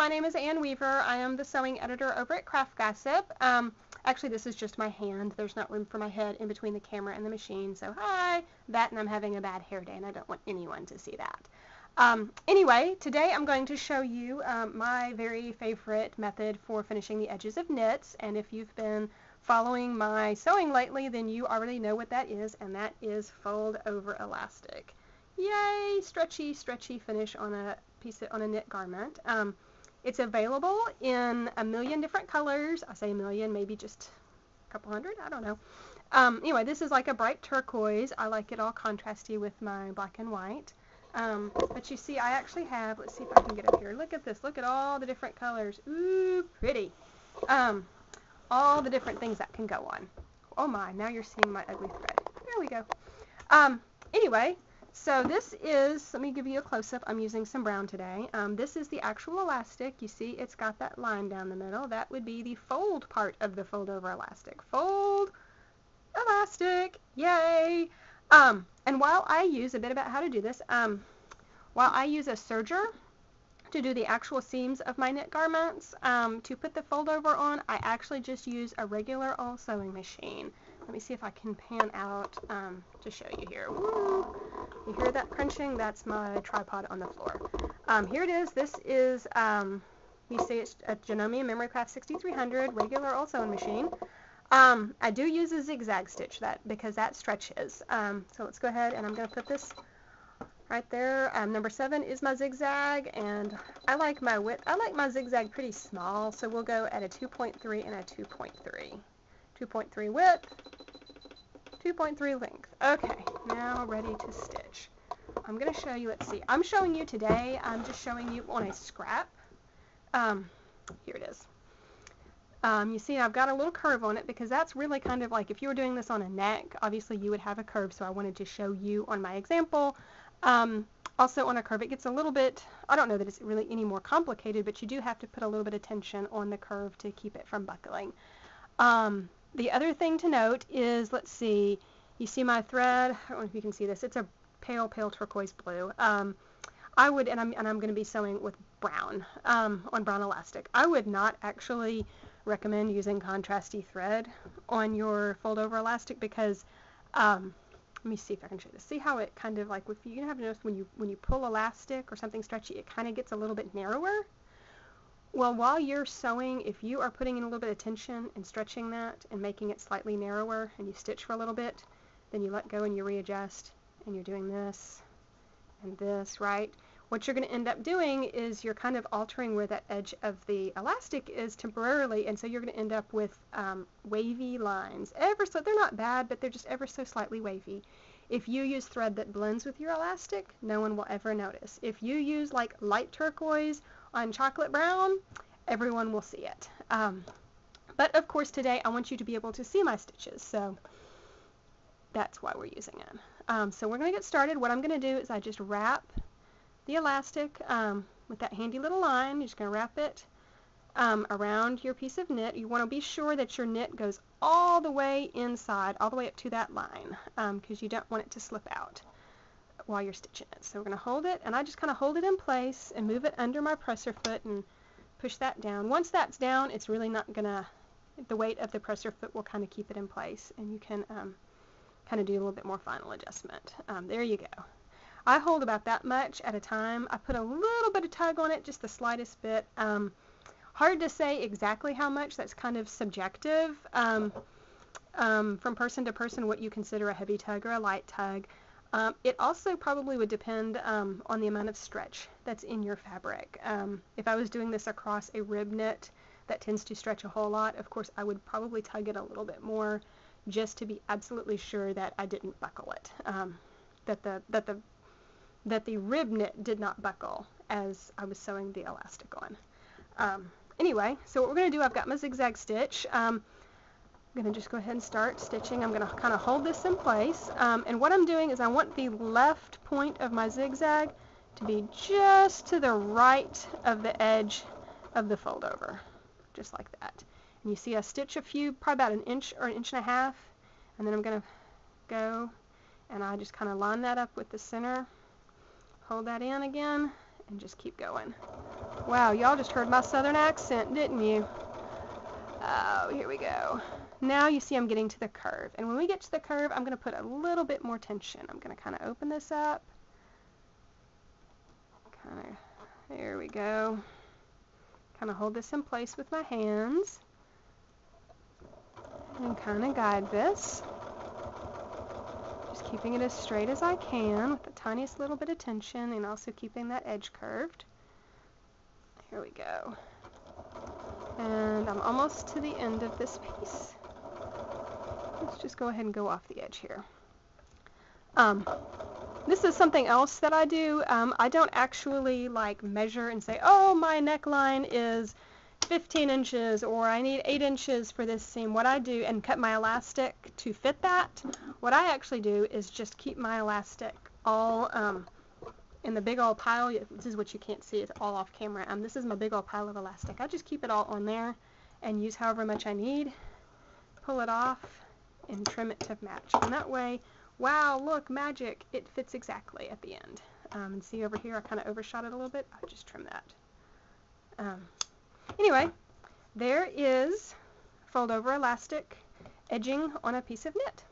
name is Ann Weaver. I am the sewing editor over at Craft Gossip. Actually, this is just my hand. There's not room for my head in between the camera and the machine. So hi, that, and I'm having a bad hair day, and I don't want anyone to see that. Anyway, today I'm going to show you my very favorite method for finishing the edges of knits. And if you've been following my sewing lately, then you already know what that is, and that is fold over elastic. Yay, stretchy, stretchy finish on a knit garment. It's available in a million different colors. I say a million, maybe just a couple hundred, I don't know. Anyway, this is like a bright turquoise. I like it all contrasty with my black and white. But you see, I actually have, let's see if I can get up here. Look at this. Look at all the different colors. Ooh, pretty. All the different things that can go on. Oh my, now you're seeing my ugly thread. There we go. Anyway, so this is, let me give you a close-up. I'm using some brown today. This is the actual elastic. You see it's got that line down the middle. That would be the fold part of the fold over elastic. Fold elastic. Yay! And while I use a bit about how to do this, while I use a serger to do the actual seams of my knit garments, to put the fold over on, I actually just use a regular old sewing machine. Let me see if I can pan out to show you here. Woo! You hear that crunching? That's my tripod on the floor. Here it is. This is, you see it's a Janome Memorycraft 6300 regular old sewing machine. I do use a zigzag stitch because that stretches. So let's go ahead and I'm going to put this right there. Number 7 is my zigzag, and I like my width. I like my zigzag pretty small, so we'll go at a 2.3 and a 2.3. 2.3 width, 2.3 length. Okay, now ready to stitch. I'm going to show you, let's see. I'm showing you today, I'm just showing you on a scrap. Here it is. You see I've got a little curve on it because that's really kind of like if you were doing this on a neck, obviously you would have a curve, so I wanted to show you on my example. Also on a curve it gets a little bit, I don't know that it's really any more complicated, but you do have to put a little bit of tension on the curve to keep it from buckling. The other thing to note is, let's see, you see my thread, I don't know if you can see this, it's a pale, pale turquoise blue. I would, and I'm going to be sewing with brown, on brown elastic. I would not actually recommend using contrasty thread on your fold over elastic because, let me see if I can show this. See how it kind of like, if you have noticed when you pull elastic or something stretchy, it kind of gets a little bit narrower. Well, while you're sewing, if you are putting in a little bit of tension and stretching that and making it slightly narrower and you stitch for a little bit, then you let go and you readjust and you're doing this and this, right? What you're going to end up doing is you're kind of altering where that edge of the elastic is temporarily, and so you're going to end up with wavy lines. They're not bad, but they're just ever so slightly wavy. If you use thread that blends with your elastic, no one will ever notice. If you use like light turquoise on chocolate brown, everyone will see it. But of course today I want you to be able to see my stitches, so that's why we're using it. So we're going to get started. What I'm going to do is I just wrap the elastic with that handy little line. You're just going to wrap it around your piece of knit. You want to be sure that your knit goes all the way inside, all the way up to that line, because you don't want it to slip out while you're stitching it. So we're going to hold it, and I just kind of hold it in place and move it under my presser foot and push that down. Once that's down, it's really not going to, the weight of the presser foot will kind of keep it in place, and you can kind of do a little bit more final adjustment. There you go. I hold about that much at a time. I put a little bit of tug on it, just the slightest bit. Hard to say exactly how much. That's kind of subjective from person to person, what you consider a heavy tug or a light tug. It also probably would depend on the amount of stretch that's in your fabric. If I was doing this across a rib knit that tends to stretch a whole lot, of course I would probably tug it a little bit more just to be absolutely sure that I didn't buckle it, that the rib knit did not buckle as I was sewing the elastic on. Anyway, so what we're going to do, I've got my zigzag stitch. I'm going to just go ahead and start stitching. I'm going to kind of hold this in place, and what I'm doing is I want the left point of my zigzag to be just to the right of the edge of the fold over, just like that. And you see I stitch probably about an inch or an inch and a half, and then I'm going to go and I just kind of line that up with the center, hold that in again, and just keep going. Wow, y'all just heard my southern accent, didn't you? Oh, here we go. Now you see I'm getting to the curve. And when we get to the curve, I'm going to put a little bit more tension. I'm going to kind of open this up. There we go. Kind of hold this in place with my hands. And kind of guide this. Just keeping it as straight as I can with the tiniest little bit of tension and also keeping that edge curved. Here we go. And I'm almost to the end of this piece. Let's just go ahead and go off the edge here. This is something else that I do. I don't actually like measure and say, oh, my neckline is 15 inches or I need 8 inches for this seam. What I do, and cut my elastic to fit that, what I actually do is just keep my elastic all in the big old pile. This is what you can't see. It's all off camera. This is my big old pile of elastic. I just keep it all on there and use however much I need. Pull it off and trim it to match. And that way, wow, look, magic. It fits exactly at the end. And see over here, I kind of overshot it a little bit. I just trim that. Anyway, there is fold over elastic edging on a piece of knit.